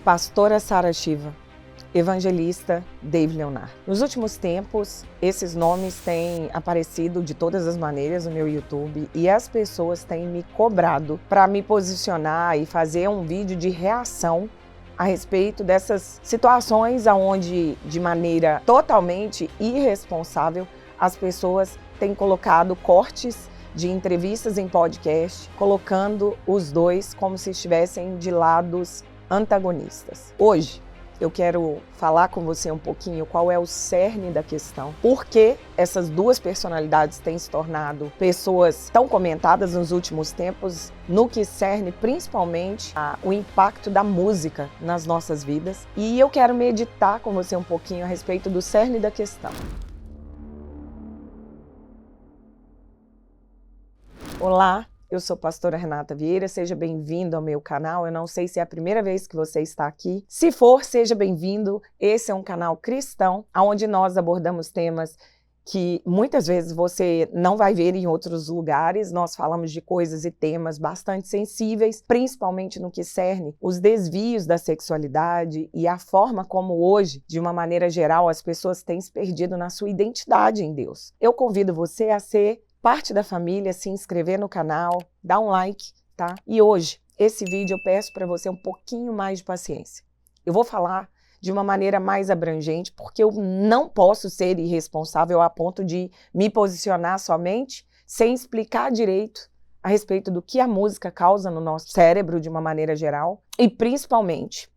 Pastora Sara Shiva, evangelista Dave Leonard. Nos últimos tempos, esses nomes têm aparecido de todas as maneiras no meu YouTube e as pessoas têm me cobrado para me posicionar e fazer um vídeo de reação a respeito dessas situações onde, de maneira totalmente irresponsável, as pessoas têm colocado cortes de entrevistas em podcast, colocando os dois como se estivessem de lados antagonistas. Hoje, eu quero falar com você um pouquinho qual é o cerne da questão. Por que essas duas personalidades têm se tornado pessoas tão comentadas nos últimos tempos, no que cerne principalmente o impacto da música nas nossas vidas. E eu quero meditar com você um pouquinho a respeito do cerne da questão. Olá, eu sou a pastora Renata Vieira, seja bem-vindo ao meu canal. Eu não sei se é a primeira vez que você está aqui. Se for, seja bem-vindo. Esse é um canal cristão, onde nós abordamos temas que muitas vezes você não vai ver em outros lugares. Nós falamos de coisas e temas bastante sensíveis, principalmente no que cerne os desvios da sexualidade e a forma como hoje, de uma maneira geral, as pessoas têm se perdido na sua identidade em Deus. Eu convido você a ser parte da família, se inscrever no canal, dar um like, tá? E hoje, esse vídeo eu peço para você um pouquinho mais de paciência. Eu vou falar de uma maneira mais abrangente, porque eu não posso ser irresponsável a ponto de me posicionar somente sem explicar direito a respeito do que a música causa no nosso cérebro de uma maneira geral e principalmente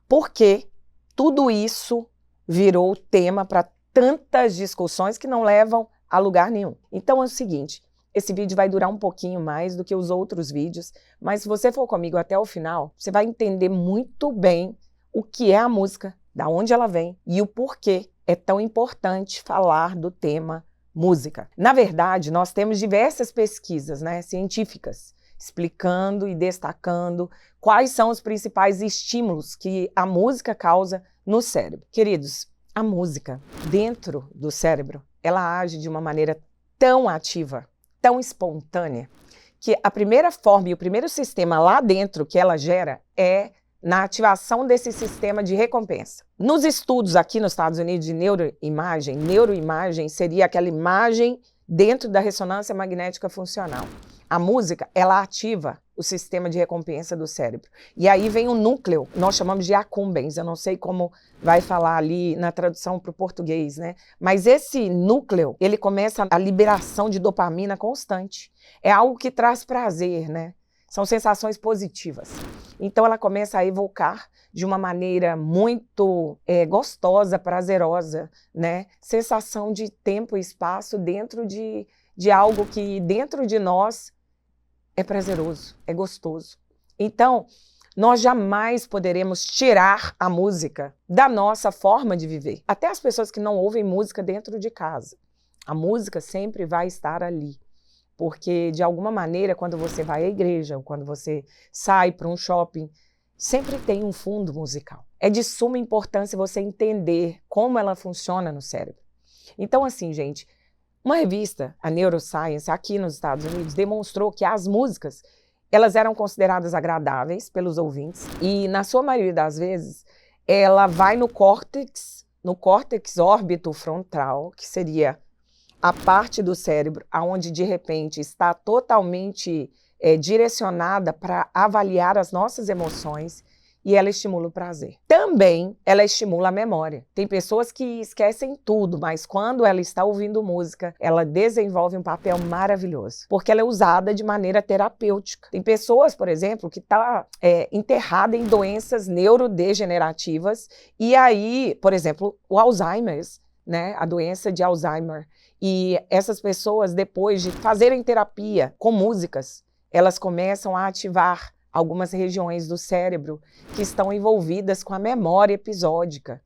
por que tudo isso virou tema para tantas discussões que não levam a lugar nenhum. Então é o seguinte, esse vídeo vai durar um pouquinho mais do que os outros vídeos, mas se você for comigo até o final, você vai entender muito bem o que é a música, da onde ela vem e o porquê é tão importante falar do tema música. Na verdade, nós temos diversas pesquisas, científicas, explicando e destacando quais são os principais estímulos que a música causa no cérebro. Queridos, a música dentro do cérebro, ela age de uma maneira tão ativa, tão espontânea, que a primeira forma e o primeiro sistema lá dentro que ela gera é na ativação desse sistema de recompensa. Nos estudos aqui nos Estados Unidos de neuroimagem seria aquela imagem dentro da ressonância magnética funcional. A música, ela ativa o sistema de recompensa do cérebro. E aí vem um núcleo, nós chamamos de accumbens, eu não sei como vai falar ali na tradução para o português, Mas esse núcleo, ele começa a liberação de dopamina constante. É algo que traz prazer, São sensações positivas. Então ela começa a evocar de uma maneira muito gostosa, prazerosa, Sensação de tempo e espaço dentro de algo que dentro de nós é prazeroso, é gostoso. Então, nós jamais poderemos tirar a música da nossa forma de viver. Até as pessoas que não ouvem música dentro de casa. A música sempre vai estar ali. Porque, de alguma maneira, quando você vai à igreja, ou quando você sai para um shopping, sempre tem um fundo musical. É de suma importância você entender como ela funciona no cérebro. Então, assim, gente, uma revista, a Neuroscience, aqui nos Estados Unidos, demonstrou que as músicas, elas eram consideradas agradáveis pelos ouvintes e, na sua maioria das vezes, ela vai no córtex órbito frontal, que seria a parte do cérebro onde, de repente, está totalmente direcionada para avaliar as nossas emoções e ela estimula o prazer. Também ela estimula a memória. Tem pessoas que esquecem tudo, mas quando ela está ouvindo música, ela desenvolve um papel maravilhoso, porque ela é usada de maneira terapêutica. Tem pessoas, por exemplo, que estão enterradas em doenças neurodegenerativas e aí, por exemplo, o Alzheimer, a doença de Alzheimer. E essas pessoas, depois de fazerem terapia com músicas, elas começam a ativar algumas regiões do cérebro que estão envolvidas com a memória episódica,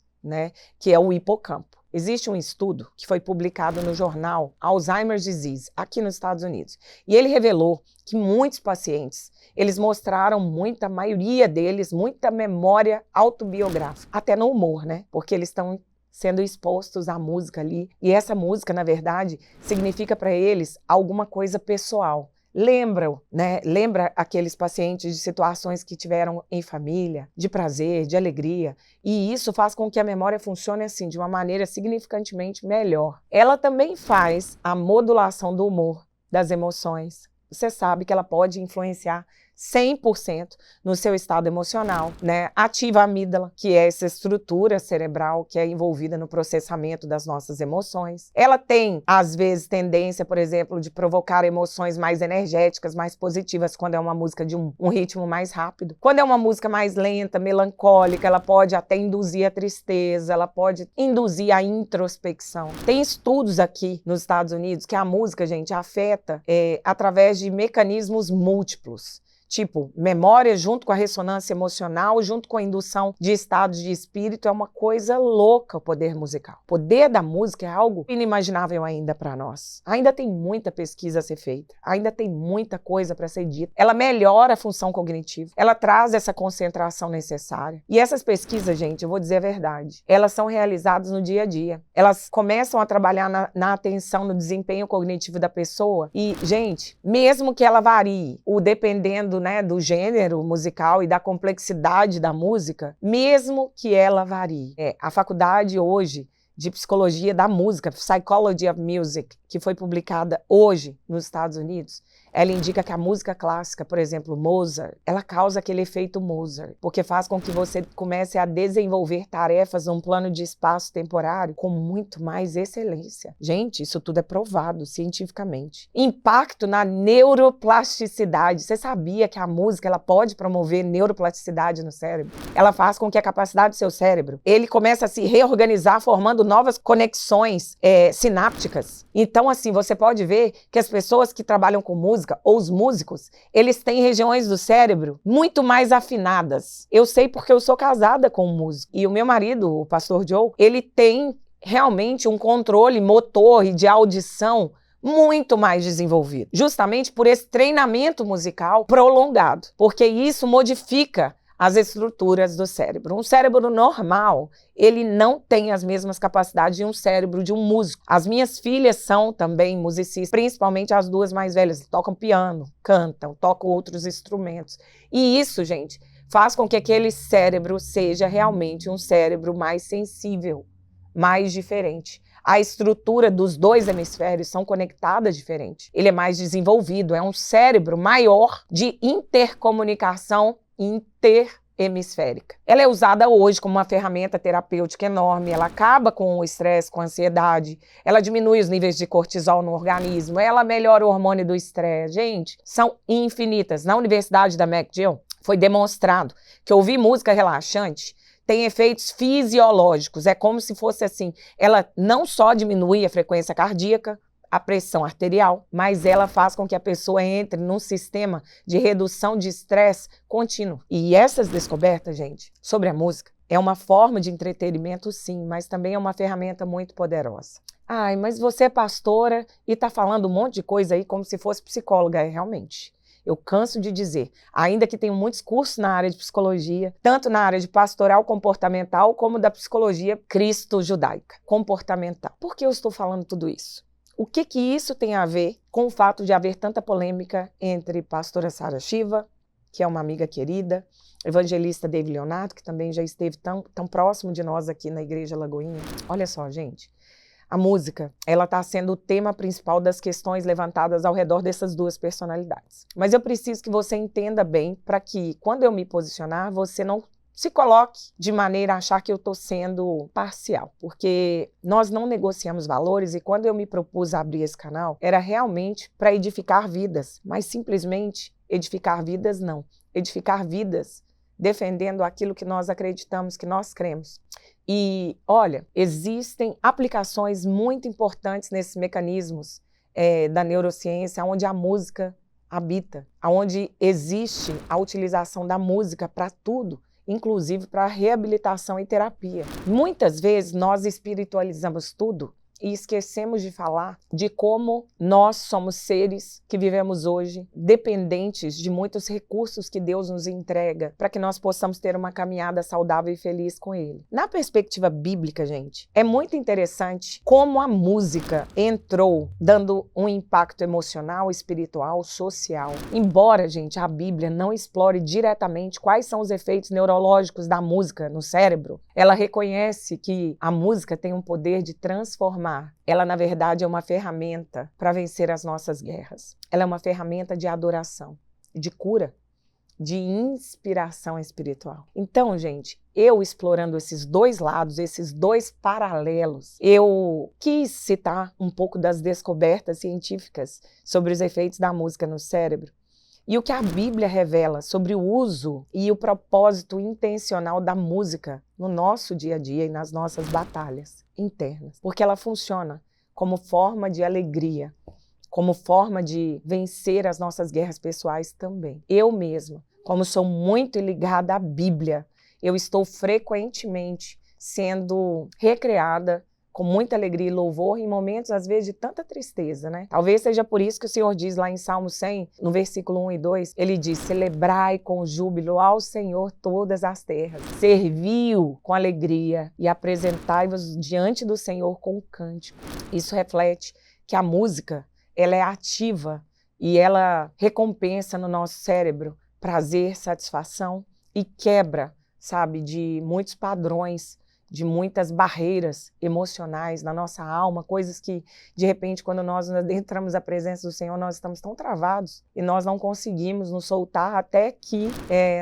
que é o hipocampo. Existe um estudo que foi publicado no jornal Alzheimer's Disease, aqui nos Estados Unidos, e ele revelou que muitos pacientes, eles mostraram a maioria deles, muita memória autobiográfica, até no humor, porque eles estão sendo expostos à música ali, e essa música, na verdade, significa para eles alguma coisa pessoal. lembram, né? Lembra aqueles pacientes de situações que tiveram em família, de prazer, de alegria, e isso faz com que a memória funcione assim, de uma maneira significantemente melhor. Ela também faz a modulação do humor, das emoções. Você sabe que ela pode influenciar 100% no seu estado emocional, né? Ativa a amígdala, que é essa estrutura cerebral que é envolvida no processamento das nossas emoções. Ela tem, às vezes, tendência, por exemplo, de provocar emoções mais energéticas, mais positivas, quando é uma música de um ritmo mais rápido. Quando é uma música mais lenta, melancólica, ela pode até induzir a tristeza, ela pode induzir a introspecção. Tem estudos aqui nos Estados Unidos que a música, gente, afeta através de mecanismos múltiplos. Tipo, memória junto com a ressonância emocional, junto com a indução de estados de espírito, é uma coisa louca o poder musical. O poder da música é algo inimaginável ainda para nós. Ainda tem muita pesquisa a ser feita, ainda tem muita coisa para ser dita. Ela melhora a função cognitiva, ela traz essa concentração necessária. E essas pesquisas, gente, eu vou dizer a verdade, elas são realizadas no dia a dia. Elas começam a trabalhar na atenção, no desempenho cognitivo da pessoa. E, gente, mesmo que ela varie, dependendo, né, do gênero musical e da complexidade da música, mesmo que ela varie. A faculdade hoje de Psicologia da Música, Psychology of Music, que foi publicada hoje nos Estados Unidos, ela indica que a música clássica, por exemplo, Mozart, ela causa aquele efeito Mozart, porque faz com que você comece a desenvolver tarefas num plano de espaço temporário com muito mais excelência. Gente, isso tudo é provado cientificamente. Impacto na neuroplasticidade. Você sabia que a música ela pode promover neuroplasticidade no cérebro? Ela faz com que a capacidade do seu cérebro, ele comece a se reorganizar, formando novas conexões sinápticas. Então, assim, você pode ver que as pessoas que trabalham com música, ou os músicos, eles têm regiões do cérebro muito mais afinadas. Eu sei porque eu sou casada com um músico. E o meu marido, o pastor Joe, ele tem realmente um controle motor e de audição muito mais desenvolvido. Justamente por esse treinamento musical prolongado. Porque isso modifica as estruturas do cérebro. Um cérebro normal, ele não tem as mesmas capacidades de um cérebro de um músico. As minhas filhas são também musicistas, principalmente as duas mais velhas, tocam piano, cantam, tocam outros instrumentos. E isso, gente, faz com que aquele cérebro seja realmente um cérebro mais sensível, mais diferente. A estrutura dos dois hemisférios são conectadas diferente. Ele é mais desenvolvido, é um cérebro maior de intercomunicação interhemisférica. Ela é usada hoje como uma ferramenta terapêutica enorme, ela acaba com o estresse, com a ansiedade, ela diminui os níveis de cortisol no organismo, ela melhora o hormônio do estresse. Gente, são infinitas. Na Universidade da McGill foi demonstrado que ouvir música relaxante tem efeitos fisiológicos, é como se fosse assim, ela não só diminui a frequência cardíaca, a pressão arterial, mas ela faz com que a pessoa entre num sistema de redução de estresse contínuo. E essas descobertas, gente, sobre a música, é uma forma de entretenimento, sim, mas também é uma ferramenta muito poderosa. Ai, mas você é pastora e está falando um monte de coisa aí como se fosse psicóloga, realmente. Eu canso de dizer, ainda que tenho muitos cursos na área de psicologia, tanto na área de pastoral comportamental como da psicologia cristo-judaica comportamental. Por que eu estou falando tudo isso? O que isso tem a ver com o fato de haver tanta polêmica entre pastora Sara Shiva, que é uma amiga querida, evangelista David Leonardo, que também já esteve tão próximo de nós aqui na Igreja Lagoinha? Olha só, gente, a música, ela está sendo o tema principal das questões levantadas ao redor dessas duas personalidades. Mas eu preciso que você entenda bem para que, quando eu me posicionar, você não se coloque de maneira a achar que eu estou sendo parcial, porque nós não negociamos valores e quando eu me propus a abrir esse canal, era realmente para edificar vidas, mas simplesmente edificar vidas não. Edificar vidas defendendo aquilo que nós acreditamos, que nós cremos. E, olha, existem aplicações muito importantes nesses mecanismos da neurociência, onde a música habita, onde existe a utilização da música para tudo, inclusive para reabilitação e terapia. Muitas vezes nós espiritualizamos tudo e esquecemos de falar de como nós somos seres que vivemos hoje dependentes de muitos recursos que Deus nos entrega para que nós possamos ter uma caminhada saudável e feliz com Ele. Na perspectiva bíblica, gente, é muito interessante como a música entrou dando um impacto emocional, espiritual, social. Embora, gente, a Bíblia não explore diretamente quais são os efeitos neurológicos da música no cérebro, ela reconhece que a música tem um poder de transformar. Ela, na verdade, é uma ferramenta para vencer as nossas guerras. Ela é uma ferramenta de adoração, de cura, de inspiração espiritual. Então, gente, eu explorando esses dois lados, esses dois paralelos, eu quis citar um pouco das descobertas científicas sobre os efeitos da música no cérebro e o que a Bíblia revela sobre o uso e o propósito intencional da música no nosso dia a dia e nas nossas batalhas internas. Porque ela funciona como forma de alegria, como forma de vencer as nossas guerras pessoais também. Eu mesma, como sou muito ligada à Bíblia, eu estou frequentemente sendo recreada com muita alegria e louvor em momentos, às vezes, de tanta tristeza, né? Talvez seja por isso que o Senhor diz lá em Salmo 100, no versículo 1 e 2, ele diz, celebrai com júbilo ao Senhor todas as terras, serviu com alegria e apresentai-vos diante do Senhor com cântico. Isso reflete que a música, ela é ativa e ela recompensa no nosso cérebro prazer, satisfação e quebra, sabe, de muitos padrões, de muitas barreiras emocionais na nossa alma, coisas que, de repente, quando nós adentramos a presença do Senhor, nós estamos tão travados e nós não conseguimos nos soltar até que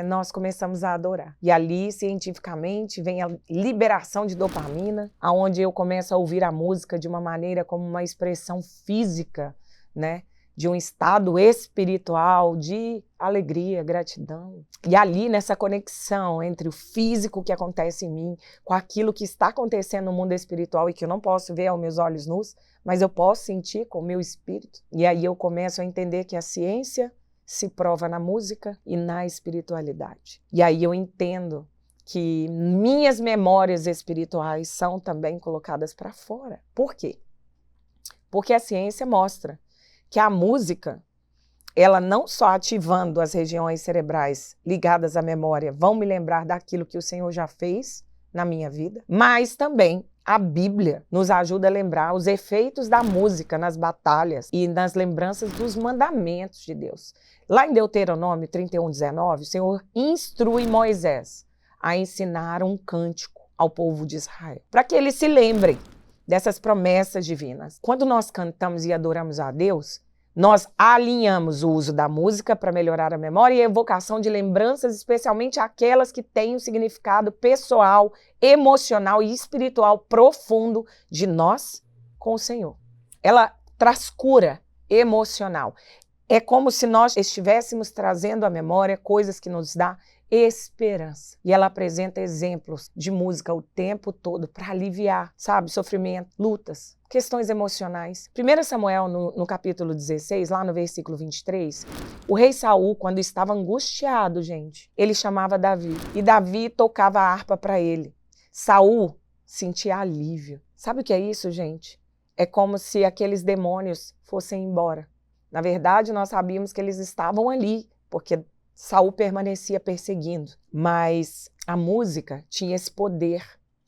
nós começamos a adorar. E ali, cientificamente, vem a liberação de dopamina, onde eu começo a ouvir a música de uma maneira como uma expressão física, né? De um estado espiritual, de alegria, gratidão. E ali, nessa conexão entre o físico que acontece em mim, com aquilo que está acontecendo no mundo espiritual e que eu não posso ver aos meus olhos nus, mas eu posso sentir com o meu espírito. E aí eu começo a entender que a ciência se prova na música e na espiritualidade. E aí eu entendo que minhas memórias espirituais são também colocadas para fora. Por quê? Porque a ciência mostra que a música, ela não só ativando as regiões cerebrais ligadas à memória, vão me lembrar daquilo que o Senhor já fez na minha vida, mas também a Bíblia nos ajuda a lembrar os efeitos da música nas batalhas e nas lembranças dos mandamentos de Deus. Lá em Deuteronômio 31:19, o Senhor instrui Moisés a ensinar um cântico ao povo de Israel, para que eles se lembrem dessas promessas divinas. Quando nós cantamos e adoramos a Deus, nós alinhamos o uso da música para melhorar a memória e a evocação de lembranças, especialmente aquelas que têm um significado pessoal, emocional e espiritual profundo de nós com o Senhor. Ela traz cura emocional. É como se nós estivéssemos trazendo à memória coisas que nos dão esperança. E ela apresenta exemplos de música o tempo todo para aliviar, sabe, sofrimento, lutas, questões emocionais. 1 Samuel, no capítulo 16, lá no versículo 23, o rei Saul, quando estava angustiado, gente, ele chamava Davi. E Davi tocava a harpa para ele. Saul sentia alívio. Sabe o que é isso, gente? É como se aqueles demônios fossem embora. Na verdade, nós sabíamos que eles estavam ali, porque Saul permanecia perseguindo, mas a música tinha esse poder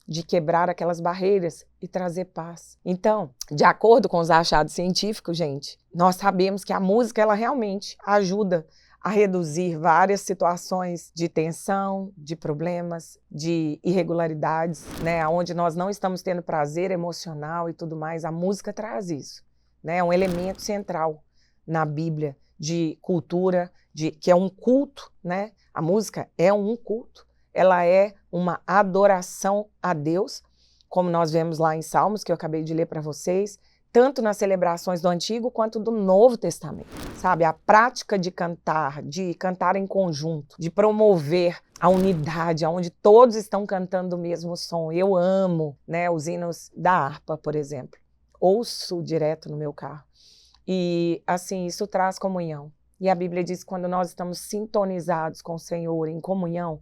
de quebrar aquelas barreiras e trazer paz. Então, de acordo com os achados científicos, gente, nós sabemos que a música ela realmente ajuda a reduzir várias situações de tensão, de problemas, de irregularidades, né, onde nós não estamos tendo prazer emocional e tudo mais. A música traz isso, né, é um elemento central na Bíblia de cultura, que é um culto, né? A música é um culto, ela é uma adoração a Deus, como nós vemos lá em Salmos, que eu acabei de ler para vocês, tanto nas celebrações do Antigo quanto do Novo Testamento, sabe? A prática de cantar em conjunto, de promover a unidade, onde todos estão cantando o mesmo som. Eu amo, né, os hinos da harpa, por exemplo. Ouço direto no meu carro. E, assim, isso traz comunhão. E a Bíblia diz que quando nós estamos sintonizados com o Senhor, em comunhão,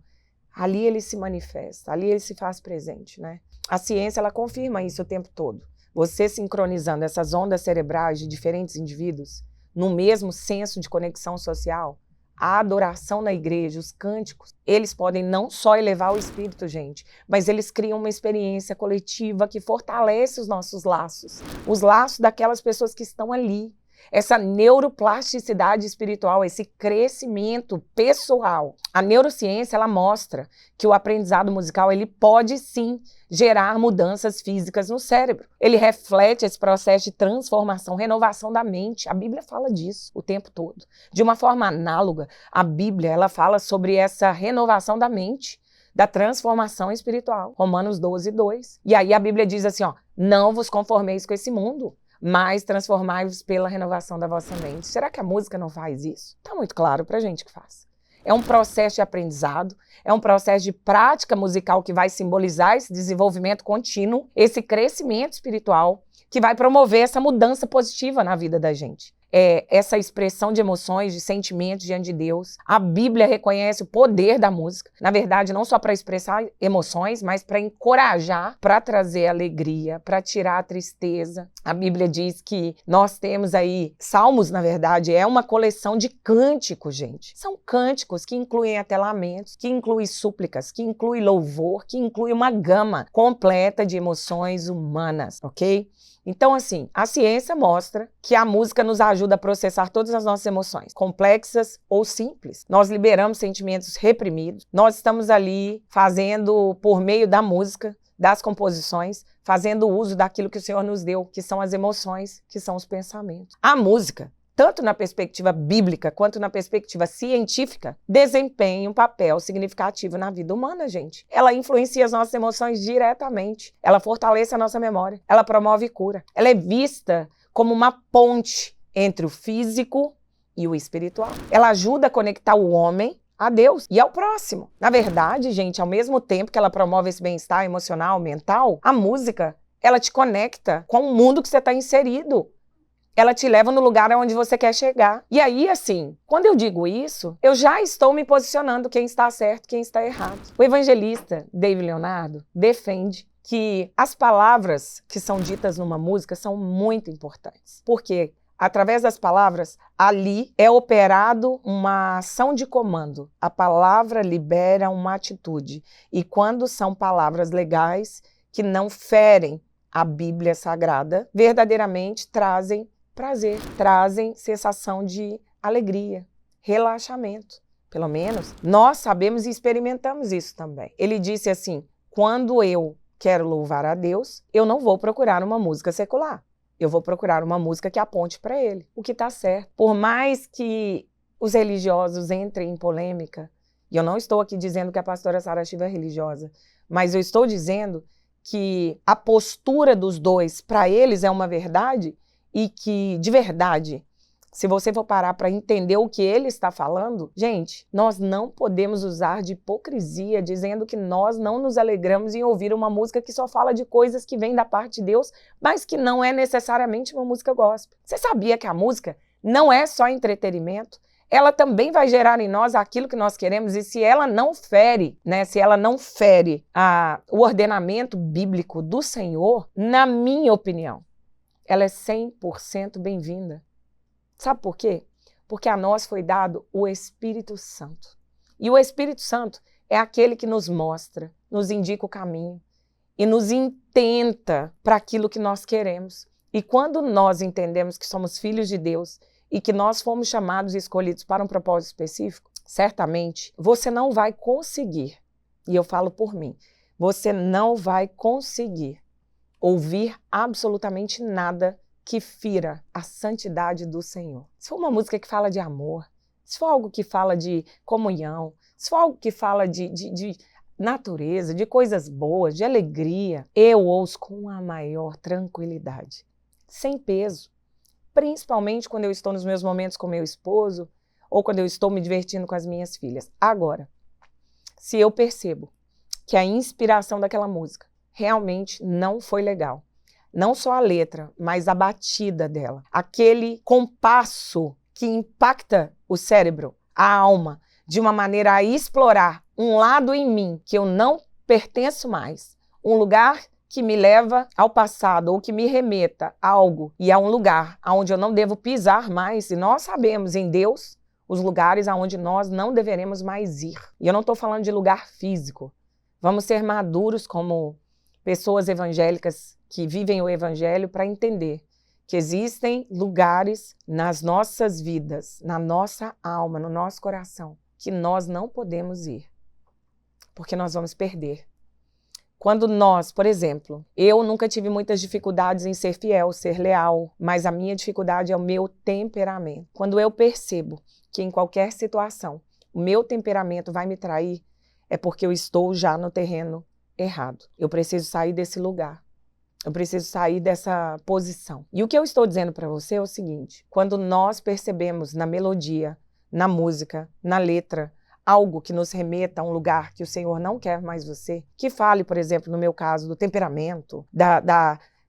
ali Ele se manifesta, ali Ele se faz presente, né? A ciência, ela confirma isso o tempo todo. você sincronizando essas ondas cerebrais de diferentes indivíduos no mesmo senso de conexão social, a adoração na igreja, os cânticos, eles podem não só elevar o espírito, gente, mas eles criam uma experiência coletiva que fortalece os nossos laços, os laços daquelas pessoas que estão ali. Essa neuroplasticidade espiritual, esse crescimento pessoal. A neurociência, ela mostra que o aprendizado musical, ele pode sim gerar mudanças físicas no cérebro. Ele reflete esse processo de transformação, renovação da mente. A Bíblia fala disso o tempo todo. De uma forma análoga, a Bíblia, ela fala sobre essa renovação da mente, da transformação espiritual. Romanos 12:2. E aí a Bíblia diz assim, ó, não vos conformeis com esse mundo, mas transformai-vos pela renovação da vossa mente. Será que a música não faz isso? Está muito claro para a gente que faz. É um processo de aprendizado, é um processo de prática musical que vai simbolizar esse desenvolvimento contínuo, esse crescimento espiritual, que vai promover essa mudança positiva na vida da gente. Essa expressão de emoções, de sentimentos diante de Deus. A Bíblia reconhece o poder da música. Na verdade, não só para expressar emoções, mas para encorajar, para trazer alegria, para tirar a tristeza. A Bíblia diz que nós temos aí, Salmos, na verdade, é uma coleção de cânticos, gente. São cânticos que incluem até lamentos, que incluem súplicas, que incluem louvor, que incluem uma gama completa de emoções humanas, ok? Então, assim, a ciência mostra que a música nos ajuda a processar todas as nossas emoções, complexas ou simples. Nós liberamos sentimentos reprimidos. Nós estamos ali fazendo, por meio da música, das composições, fazendo uso daquilo que o Senhor nos deu, que são as emoções, que são os pensamentos. A música, tanto na perspectiva bíblica quanto na perspectiva científica, desempenha um papel significativo na vida humana, gente. Ela influencia as nossas emoções diretamente. Ela fortalece a nossa memória. Ela promove cura. Ela é vista como uma ponte entre o físico e o espiritual. Ela ajuda a conectar o homem a Deus e ao próximo. Na verdade, gente, ao mesmo tempo que ela promove esse bem-estar emocional, mental, a música, ela te conecta com o mundo que você está inserido. Ela te leva no lugar onde você quer chegar. E aí, assim, quando eu digo isso, eu já estou me posicionando quem está certo, quem está errado. O evangelista David Leonardo defende que as palavras que são ditas numa música são muito importantes. Porque através das palavras, ali é operado uma ação de comando. A palavra libera uma atitude. E quando são palavras legais, que não ferem a Bíblia Sagrada, verdadeiramente trazem prazer, trazem sensação de alegria, relaxamento. Pelo menos nós sabemos e experimentamos isso também. Ele disse assim, quando eu quero louvar a Deus, eu não vou procurar uma música secular. Eu vou procurar uma música que aponte para Ele, o que está certo. Por mais que os religiosos entrem em polêmica, e eu não estou aqui dizendo que a pastora Sara Shiva é religiosa, mas eu estou dizendo que a postura dos dois, para eles, é uma verdade, e que, de verdade, se você for parar para entender o que ele está falando, gente, nós não podemos usar de hipocrisia dizendo que nós não nos alegramos em ouvir uma música que só fala de coisas que vêm da parte de Deus, mas que não é necessariamente uma música gospel. Você sabia que a música não é só entretenimento? Ela também vai gerar em nós aquilo que nós queremos, e se ela não fere, se ela não fere o ordenamento bíblico do Senhor, na minha opinião, ela é 100% bem-vinda. Sabe por quê? Porque a nós foi dado o Espírito Santo. E o Espírito Santo é aquele que nos mostra, nos indica o caminho e nos intenta para aquilo que nós queremos. E quando nós entendemos que somos filhos de Deus e que nós fomos chamados e escolhidos para um propósito específico, certamente você não vai conseguir, e eu falo por mim, você não vai conseguir ouvir absolutamente nada que fira a santidade do Senhor. Se for uma música que fala de amor, se for algo que fala de comunhão, se for algo que fala de natureza, de coisas boas, de alegria, eu ouço com a maior tranquilidade, sem peso. Principalmente quando eu estou nos meus momentos com meu esposo ou quando eu estou me divertindo com as minhas filhas. Agora, se eu percebo que a inspiração daquela música realmente não foi legal, não só a letra, mas a batida dela, aquele compasso que impacta o cérebro, a alma, de uma maneira a explorar um lado em mim que eu não pertenço mais, um lugar que me leva ao passado ou que me remeta a algo e a um lugar onde eu não devo pisar mais. E nós sabemos em Deus os lugares aonde nós não deveremos mais ir. E eu não estou falando de lugar físico. Vamos ser maduros como pessoas evangélicas que vivem o evangelho para entender que existem lugares nas nossas vidas, na nossa alma, no nosso coração, que nós não podemos ir, porque nós vamos perder. Quando nós, por exemplo, eu nunca tive muitas dificuldades em ser fiel, ser leal, mas a minha dificuldade é o meu temperamento. Quando eu percebo que em qualquer situação o meu temperamento vai me trair, é porque eu estou já no terreno errado. Eu preciso sair desse lugar. Eu preciso sair dessa posição. E o que eu estou dizendo para você é o seguinte: quando nós percebemos na melodia, na música, na letra, algo que nos remeta a um lugar que o Senhor não quer mais você, que fale, por exemplo, no meu caso, do temperamento,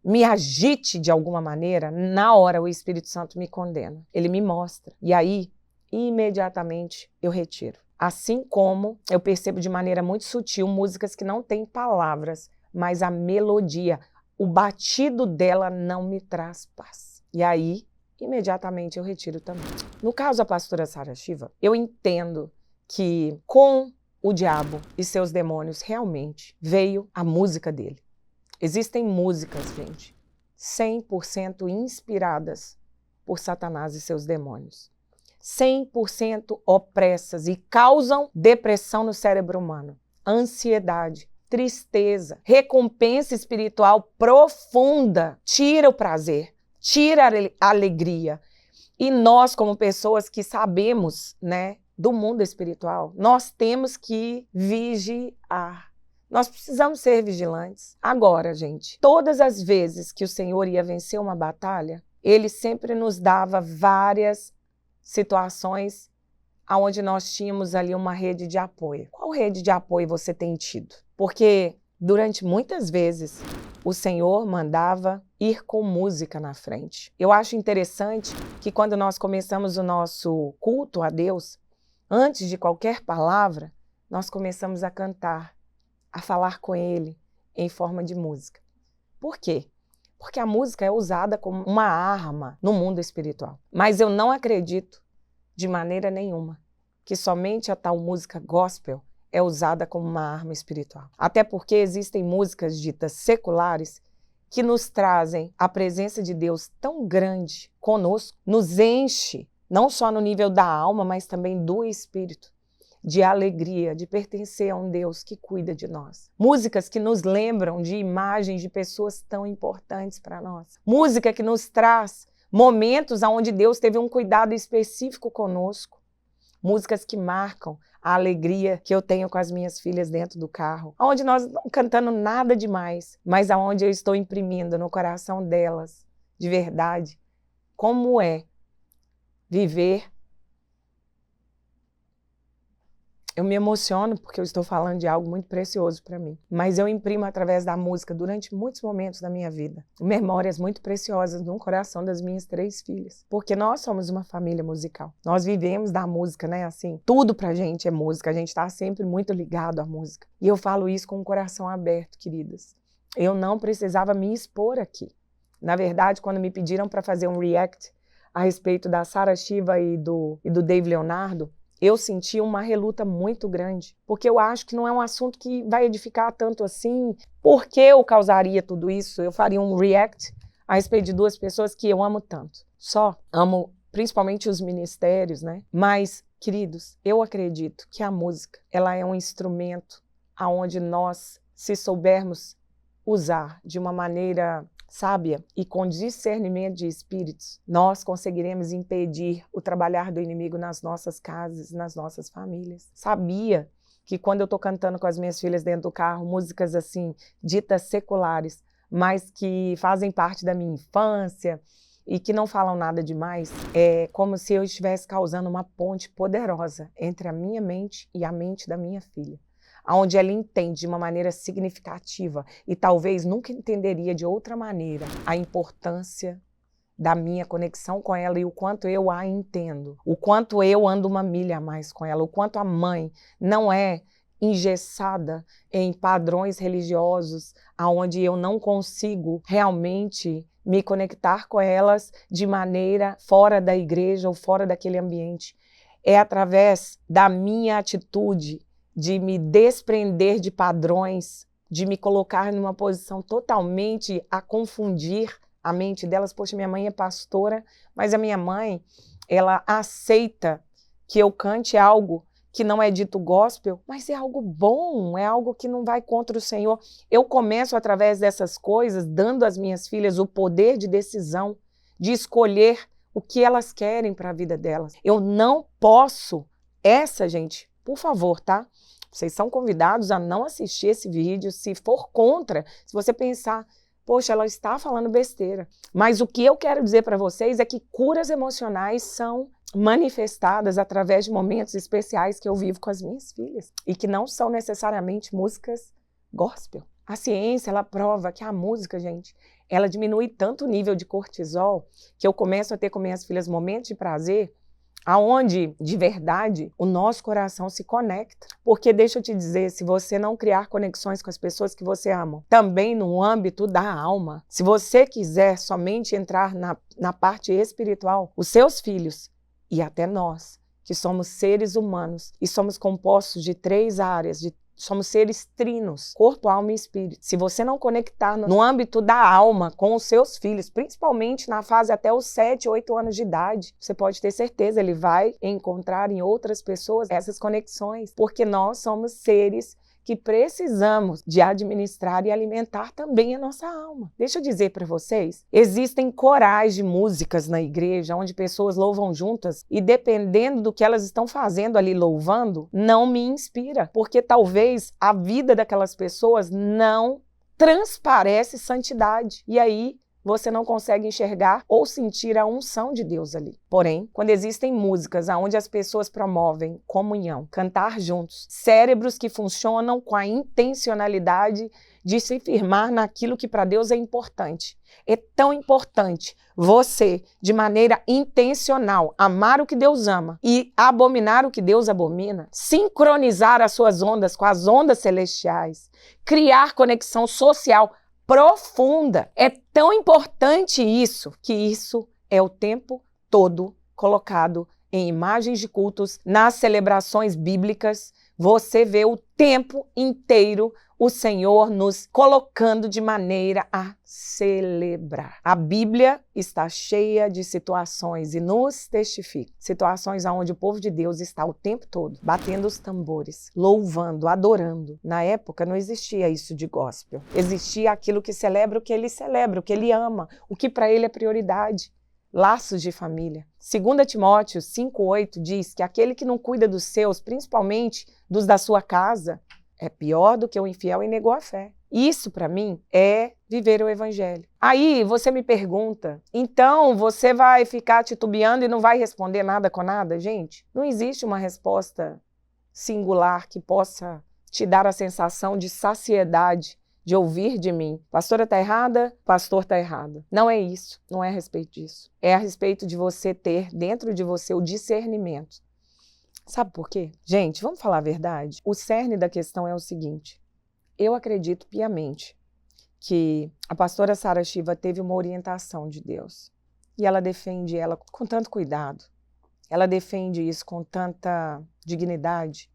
me agite de alguma maneira, na hora o Espírito Santo me condena. Ele me mostra. E aí, imediatamente, eu retiro. Assim como eu percebo de maneira muito sutil músicas que não têm palavras, mas a melodia, o batido dela não me traz paz. E aí, imediatamente eu retiro também. No caso da pastora Sara Shiva, eu entendo que com o diabo e seus demônios realmente veio a música dele. Existem músicas, gente, 100% inspiradas por Satanás e seus demônios. 100% opressas e causam depressão no cérebro humano, ansiedade, tristeza, recompensa espiritual profunda, tira o prazer, tira a alegria. E nós, como pessoas que sabemos, né, do mundo espiritual, nós temos que vigiar. Nós precisamos ser vigilantes. Agora, gente, todas as vezes que o Senhor ia vencer uma batalha, Ele sempre nos dava várias situações onde nós tínhamos ali uma rede de apoio. Qual rede de apoio você tem tido? Porque durante muitas vezes o Senhor mandava ir com música na frente. Eu acho interessante que quando nós começamos o nosso culto a Deus, antes de qualquer palavra, nós começamos a cantar, a falar com Ele em forma de música. Por quê? Porque a música é usada como uma arma no mundo espiritual. Mas eu não acredito, de maneira nenhuma, que somente a tal música gospel é usada como uma arma espiritual. Até porque existem músicas ditas seculares que nos trazem a presença de Deus tão grande conosco, nos enche, não só no nível da alma, mas também do espírito, de alegria, de pertencer a um Deus que cuida de nós. Músicas que nos lembram de imagens de pessoas tão importantes para nós. Música que nos traz momentos onde Deus teve um cuidado específico conosco. Músicas que marcam a alegria que eu tenho com as minhas filhas dentro do carro, onde nós não estamos cantando nada demais, mas aonde eu estou imprimindo no coração delas, de verdade, como é viver. Eu me emociono porque eu estou falando de algo muito precioso para mim. Mas eu imprimo através da música durante muitos momentos da minha vida memórias muito preciosas no coração das minhas 3 filhas. Porque nós somos uma família musical. Nós vivemos da música, né? Assim, tudo pra gente é música. A gente está sempre muito ligado à música. E eu falo isso com o coração aberto, queridas. Eu não precisava me expor aqui. Na verdade, quando me pediram para fazer um react a respeito da Sara Shiva e do Dave Leonardo, eu senti uma reluta muito grande, porque eu acho que não é um assunto que vai edificar tanto assim. Por que eu causaria tudo isso? Eu faria um react a respeito de 2 pessoas que eu amo tanto. Só amo principalmente os ministérios, né? Mas, queridos, eu acredito que a música, ela é um instrumento aonde nós, se soubermos usar de uma maneira sábia e com discernimento de espíritos, nós conseguiremos impedir o trabalhar do inimigo nas nossas casas, nas nossas famílias. Sabia que quando eu estou cantando com as minhas filhas dentro do carro, músicas assim, ditas seculares, mas que fazem parte da minha infância e que não falam nada demais, é como se eu estivesse causando uma ponte poderosa entre a minha mente e a mente da minha filha, onde ela entende de uma maneira significativa e talvez nunca entenderia de outra maneira a importância da minha conexão com ela e o quanto eu a entendo, o quanto eu ando uma milha a mais com ela, o quanto a mãe não é engessada em padrões religiosos, aonde eu não consigo realmente me conectar com elas de maneira fora da igreja ou fora daquele ambiente. É através da minha atitude de me desprender de padrões, de me colocar numa posição totalmente a confundir a mente delas. Poxa, minha mãe é pastora, mas a minha mãe, ela aceita que eu cante algo que não é dito gospel, mas é algo bom, é algo que não vai contra o Senhor. Eu começo através dessas coisas, dando às minhas filhas o poder de decisão, de escolher o que elas querem para a vida delas. Eu não posso, gente, por favor, tá? Vocês são convidados a não assistir esse vídeo, se for contra, se você pensar, poxa, ela está falando besteira. Mas o que eu quero dizer para vocês é que curas emocionais são manifestadas através de momentos especiais que eu vivo com as minhas filhas e que não são necessariamente músicas gospel. A ciência, ela prova que a música, gente, ela diminui tanto o nível de cortisol que eu começo a ter com minhas filhas momentos de prazer aonde, de verdade, o nosso coração se conecta. Porque deixa eu te dizer, se você não criar conexões com as pessoas que você ama, também no âmbito da alma, se você quiser somente entrar na parte espiritual, os seus filhos e até nós, que somos seres humanos e somos compostos de 3 áreas, somos seres trinos, corpo, alma e espírito. Se você não conectar no âmbito da alma com os seus filhos, principalmente na fase até os 7, 8 anos de idade, você pode ter certeza, ele vai encontrar em outras pessoas essas conexões, porque nós somos seres que precisamos de administrar e alimentar também a nossa alma. Deixa eu dizer para vocês, existem corais de músicas na igreja onde pessoas louvam juntas e dependendo do que elas estão fazendo ali louvando, não me inspira, porque talvez a vida daquelas pessoas não transparece santidade. E aí você não consegue enxergar ou sentir a unção de Deus ali. Porém, quando existem músicas onde as pessoas promovem comunhão, cantar juntos, cérebros que funcionam com a intencionalidade de se firmar naquilo que para Deus é importante. É tão importante você, de maneira intencional, amar o que Deus ama e abominar o que Deus abomina, sincronizar as suas ondas com as ondas celestiais, criar conexão social profunda. É tão importante isso, que isso é o tempo todo colocado em imagens de cultos, nas celebrações bíblicas. Você vê o tempo inteiro o Senhor nos colocando de maneira a celebrar. A Bíblia está cheia de situações e nos testifica. Situações onde o povo de Deus está o tempo todo batendo os tambores, louvando, adorando. Na época não existia isso de gospel. Existia aquilo que celebra o que ele ama, o que para ele é prioridade. Laços de família. 2 Timóteo 5,8 diz que aquele que não cuida dos seus, principalmente dos da sua casa, é pior do que o infiel e negou a fé. Isso, para mim, é viver o evangelho. Aí você me pergunta, então você vai ficar titubeando e não vai responder nada com nada? Gente, não existe uma resposta singular que possa te dar a sensação de saciedade de ouvir de mim. Pastora está errada, pastor está errado. Não é isso, não é a respeito disso. É a respeito de você ter dentro de você o discernimento. Sabe por quê? Gente, vamos falar a verdade? O cerne da questão é o seguinte. Eu acredito piamente que a pastora Sara Shiva teve uma orientação de Deus. E ela defende ela com tanto cuidado. Ela defende isso com tanta dignidade.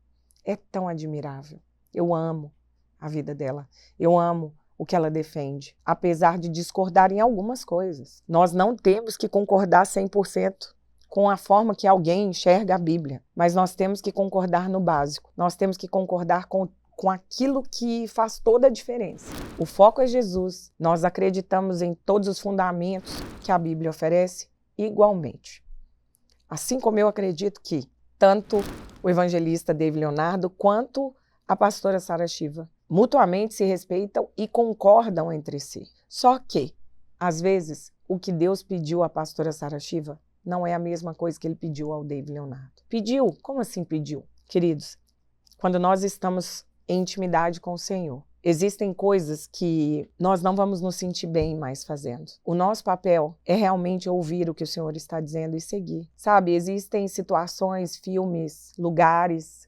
É tão admirável. Eu amo a vida dela. Eu amo o que ela defende, apesar de discordar em algumas coisas. Nós não temos que concordar 100% com a forma que alguém enxerga a Bíblia, mas nós temos que concordar no básico. Nós temos que concordar com aquilo que faz toda a diferença. O foco é Jesus. Nós acreditamos em todos os fundamentos que a Bíblia oferece igualmente. Assim como eu acredito que tanto o evangelista David Leonardo quanto a pastora Sara Shiva mutuamente se respeitam e concordam entre si. Só que, às vezes, o que Deus pediu à pastora Sara Shiva não é a mesma coisa que ele pediu ao David Leonardo. Pediu? Como assim pediu? Queridos, quando nós estamos em intimidade com o Senhor, existem coisas que nós não vamos nos sentir bem mais fazendo. O nosso papel é realmente ouvir o que o Senhor está dizendo e seguir. Sabe, existem situações, filmes, lugares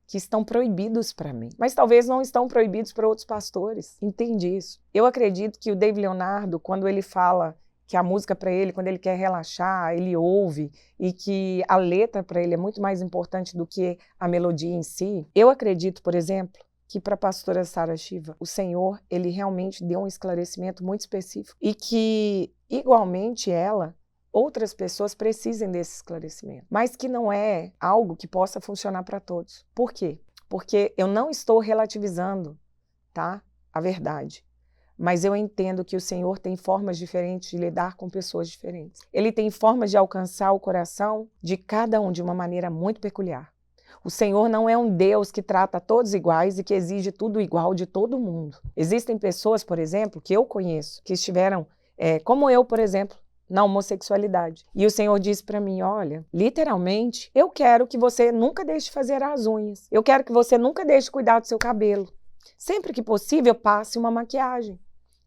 que estão proibidos para mim, mas talvez não estão proibidos para outros pastores. Entende isso? Eu acredito que o David Leonardo, quando ele fala que a música para ele, quando ele quer relaxar, ele ouve, e que a letra para ele é muito mais importante do que a melodia em si. Eu acredito, por exemplo, que para a pastora Sara Shiva, o Senhor, ele realmente deu um esclarecimento muito específico e que, igualmente outras pessoas precisem desse esclarecimento, mas que não é algo que possa funcionar para todos. Por quê? Porque eu não estou relativizando, tá, a verdade, mas eu entendo que o Senhor tem formas diferentes de lidar com pessoas diferentes. Ele tem formas de alcançar o coração de cada um de uma maneira muito peculiar. O Senhor não é um Deus que trata todos iguais e que exige tudo igual de todo mundo. Existem pessoas, por exemplo, que eu conheço, que estiveram, como eu, por exemplo, na homossexualidade. E o Senhor disse para mim, olha, literalmente, eu quero que você nunca deixe de fazer as unhas. Eu quero que você nunca deixe de cuidar do seu cabelo. Sempre que possível, passe uma maquiagem.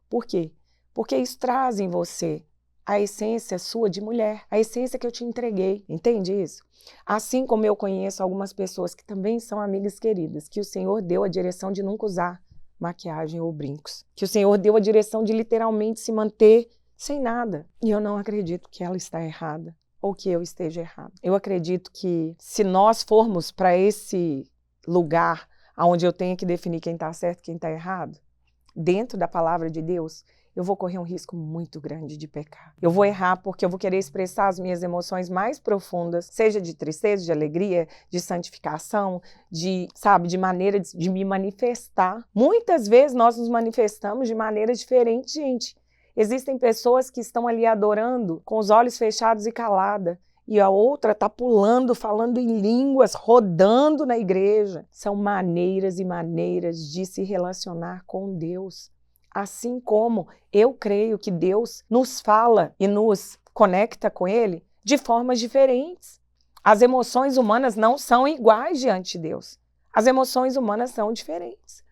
Por quê? Porque isso traz em você a essência sua de mulher, a essência que eu te entreguei. Entende isso? Assim como eu conheço algumas pessoas que também são amigas queridas, que o Senhor deu a direção de nunca usar maquiagem ou brincos. Que o Senhor deu a direção de literalmente se manter sem nada. E eu não acredito que ela está errada ou que eu esteja errado. Eu acredito que se nós formos para esse lugar onde eu tenho que definir quem está certo e quem está errado, dentro da palavra de Deus, eu vou correr um risco muito grande de pecar. Eu vou errar porque eu vou querer expressar as minhas emoções mais profundas, seja de tristeza, de alegria, de santificação, de maneira de me manifestar. Muitas vezes nós nos manifestamos de maneira diferente, gente. Existem pessoas que estão ali adorando com os olhos fechados e calada, e a outra está pulando, falando em línguas, rodando na igreja. São maneiras e maneiras de se relacionar com Deus. Assim como eu creio que Deus nos fala e nos conecta com Ele de formas diferentes. As emoções humanas não são iguais diante de Deus. As emoções humanas são diferentes.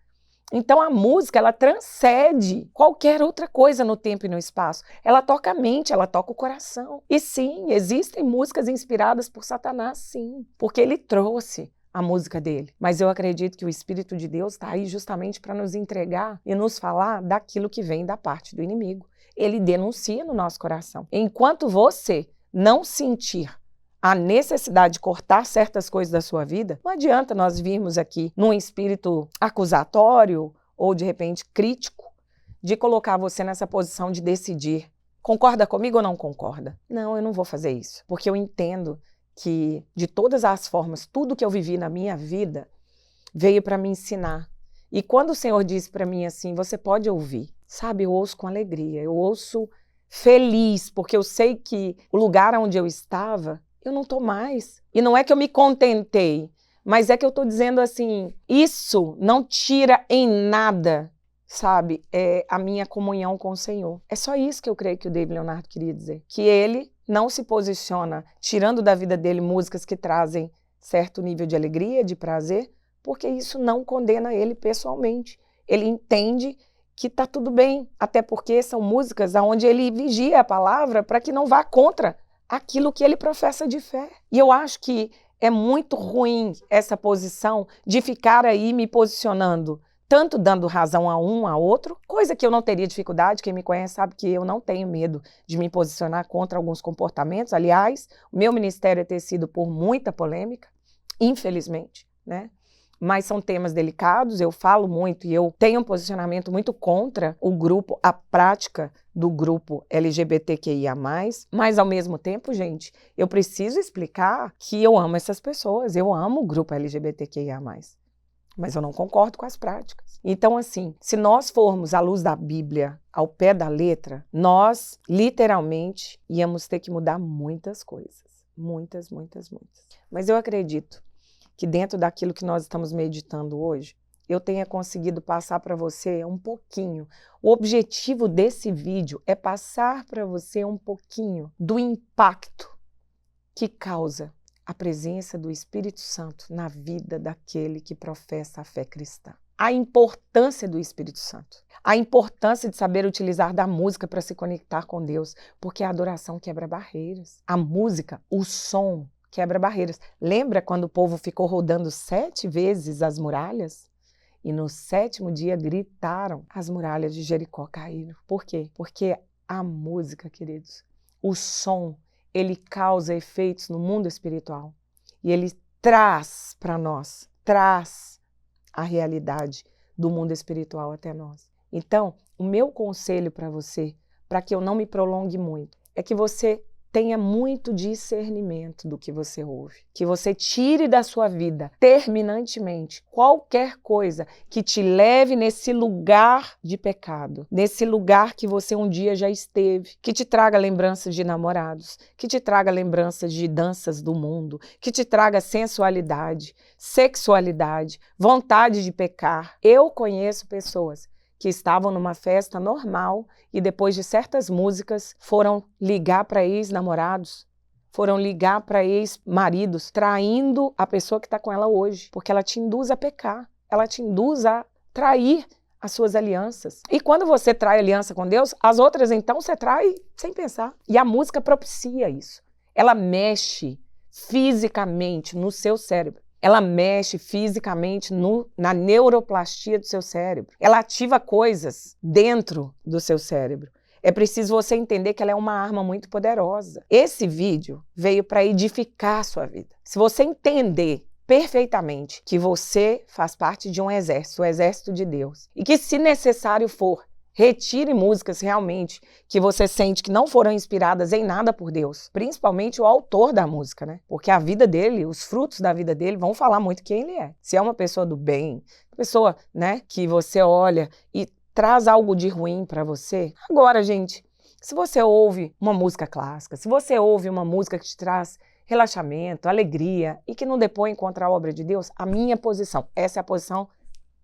Então a música, ela transcende qualquer outra coisa no tempo e no espaço. Ela toca a mente, ela toca o coração. E sim, existem músicas inspiradas por Satanás, sim, porque ele trouxe a música dele. Mas eu acredito que o Espírito de Deus está aí justamente para nos entregar e nos falar daquilo que vem da parte do inimigo. Ele denuncia no nosso coração. Enquanto você não sentir a necessidade de cortar certas coisas da sua vida, não adianta nós virmos aqui num espírito acusatório ou, de repente, crítico, de colocar você nessa posição de decidir. Concorda comigo ou não concorda? Não, eu não vou fazer isso, porque eu entendo que, de todas as formas, tudo que eu vivi na minha vida veio para me ensinar. E quando o Senhor disse para mim assim, você pode ouvir, sabe, eu ouço com alegria, eu ouço feliz, porque eu sei que o lugar onde eu estava, eu não estou mais. E não é que eu me contentei, mas é que eu estou dizendo assim, isso não tira em nada, sabe, a minha comunhão com o Senhor. É só isso que eu creio que o David Leonardo queria dizer. Que ele não se posiciona tirando da vida dele músicas que trazem certo nível de alegria, de prazer, porque isso não condena ele pessoalmente. Ele entende que está tudo bem, até porque são músicas onde ele vigia a palavra para que não vá contra aquilo que ele professa de fé. E eu acho que é muito ruim essa posição de ficar aí me posicionando, tanto dando razão a um, a outro, coisa que eu não teria dificuldade, quem me conhece sabe que eu não tenho medo de me posicionar contra alguns comportamentos. Aliás, o meu ministério é tecido por muita polêmica, infelizmente, né? Mas são temas delicados, eu falo muito e eu tenho um posicionamento muito contra o grupo, a prática do grupo LGBTQIA+, mas ao mesmo tempo, gente, eu preciso explicar que eu amo essas pessoas, eu amo o grupo LGBTQIA+, mas eu não concordo com as práticas. Então, assim, se nós formos à luz da Bíblia, ao pé da letra, nós, literalmente, íamos ter que mudar muitas coisas. Muitas, muitas, muitas. Mas eu acredito que dentro daquilo que nós estamos meditando hoje, eu tenha conseguido passar para você um pouquinho. O objetivo desse vídeo é passar para você um pouquinho do impacto que causa a presença do Espírito Santo na vida daquele que professa a fé cristã. A importância do Espírito Santo, a importância de saber utilizar da música para se conectar com Deus, porque a adoração quebra barreiras. A música, o som, quebra barreiras. Lembra quando o povo ficou rodando 7 vezes as muralhas? E no 7º dia gritaram, as muralhas de Jericó caíram. Por quê? Porque a música, queridos, o som, ele causa efeitos no mundo espiritual. E ele traz para nós, traz a realidade do mundo espiritual até nós. Então, o meu conselho para você, para que eu não me prolongue muito, é que você tenha muito discernimento do que você ouve. Que você tire da sua vida, terminantemente, qualquer coisa que te leve nesse lugar de pecado, nesse lugar que você um dia já esteve, que te traga lembranças de namorados, que te traga lembranças de danças do mundo, que te traga sensualidade, sexualidade, vontade de pecar. Eu conheço pessoas que estavam numa festa normal e depois de certas músicas foram ligar para ex-namorados, foram ligar para ex-maridos, traindo a pessoa que está com ela hoje, porque ela te induz a pecar, ela te induz a trair as suas alianças. E quando você trai aliança com Deus, as outras então você trai sem pensar. E a música propicia isso. Ela mexe fisicamente no seu cérebro. Ela mexe fisicamente na neuroplastia do seu cérebro. Ela ativa coisas dentro do seu cérebro. É preciso você entender que ela é uma arma muito poderosa. Esse vídeo veio para edificar a sua vida. Se você entender perfeitamente que você faz parte de um exército, o exército de Deus, e que, se necessário for, retire músicas realmente que você sente que não foram inspiradas em nada por Deus, principalmente o autor da música, né? Porque a vida dele, os frutos da vida dele vão falar muito quem ele é. Se é uma pessoa do bem, pessoa, né, que você olha e traz algo de ruim para você. Agora, gente, se você ouve uma música clássica, se você ouve uma música que te traz relaxamento, alegria e que não depõe contra a obra de Deus, a minha posição, essa é a posição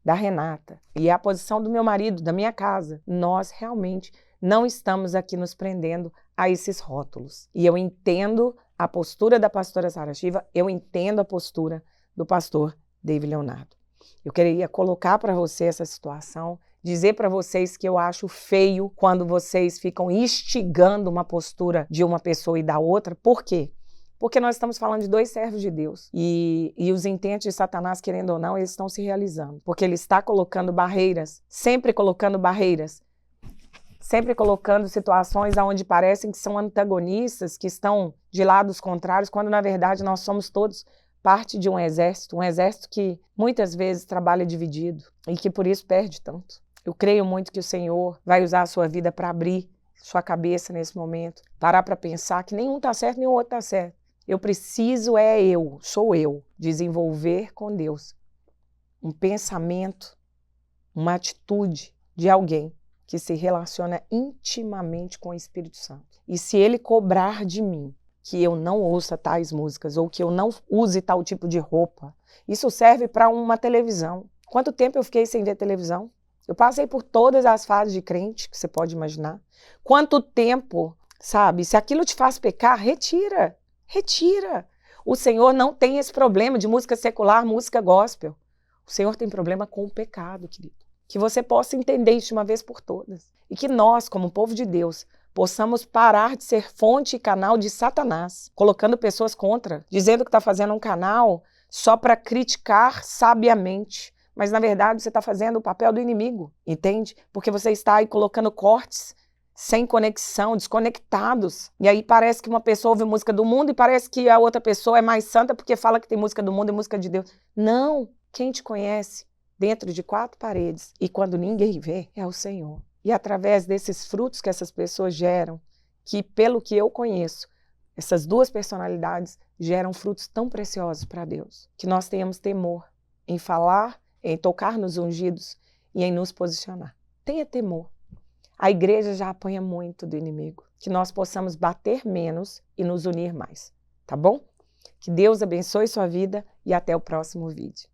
da Renata, e é a posição do meu marido, da minha casa. Nós realmente não estamos aqui nos prendendo a esses rótulos. E eu entendo a postura da pastora Sara Shiva, eu entendo a postura do pastor David Leonardo. Eu queria colocar para você essa situação, dizer para vocês que eu acho feio quando vocês ficam instigando uma postura de uma pessoa e da outra. Por quê? Porque nós estamos falando de 2 servos de Deus e os intentos de Satanás, querendo ou não, eles estão se realizando. Porque ele está colocando barreiras, sempre colocando situações onde parecem que são antagonistas, que estão de lados contrários, quando na verdade nós somos todos parte de um exército que muitas vezes trabalha dividido e que por isso perde tanto. Eu creio muito que o Senhor vai usar a sua vida para abrir sua cabeça nesse momento, parar para pensar que nenhum está certo, nem o outro está certo. Eu preciso, sou eu, desenvolver com Deus um pensamento, uma atitude de alguém que se relaciona intimamente com o Espírito Santo. E se ele cobrar de mim que eu não ouça tais músicas ou que eu não use tal tipo de roupa, isso serve para uma televisão. Quanto tempo eu fiquei sem ver televisão? Eu passei por todas as fases de crente que você pode imaginar. Quanto tempo, sabe? Se aquilo te faz pecar, retira. Retira. O Senhor não tem esse problema de música secular, música gospel. O Senhor tem problema com o pecado, querido. Que você possa entender isso de uma vez por todas. E que nós, como povo de Deus, possamos parar de ser fonte e canal de Satanás, colocando pessoas contra, dizendo que está fazendo um canal só para criticar sabiamente. Mas, na verdade, você está fazendo o papel do inimigo, entende? Porque você está aí colocando cortes sem conexão, desconectados. E aí parece que uma pessoa ouve música do mundo e parece que a outra pessoa é mais santa porque fala que tem música do mundo e música de Deus. Não! Quem te conhece dentro de 4 paredes e quando ninguém vê é o Senhor. E através desses frutos que essas pessoas geram, que pelo que eu conheço, essas 2 personalidades geram frutos tão preciosos para Deus. Que nós tenhamos temor em falar, em tocar nos ungidos e em nos posicionar. Tenha temor. A igreja já apanha muito do inimigo. Que nós possamos bater menos e nos unir mais. Tá bom? Que Deus abençoe sua vida e até o próximo vídeo.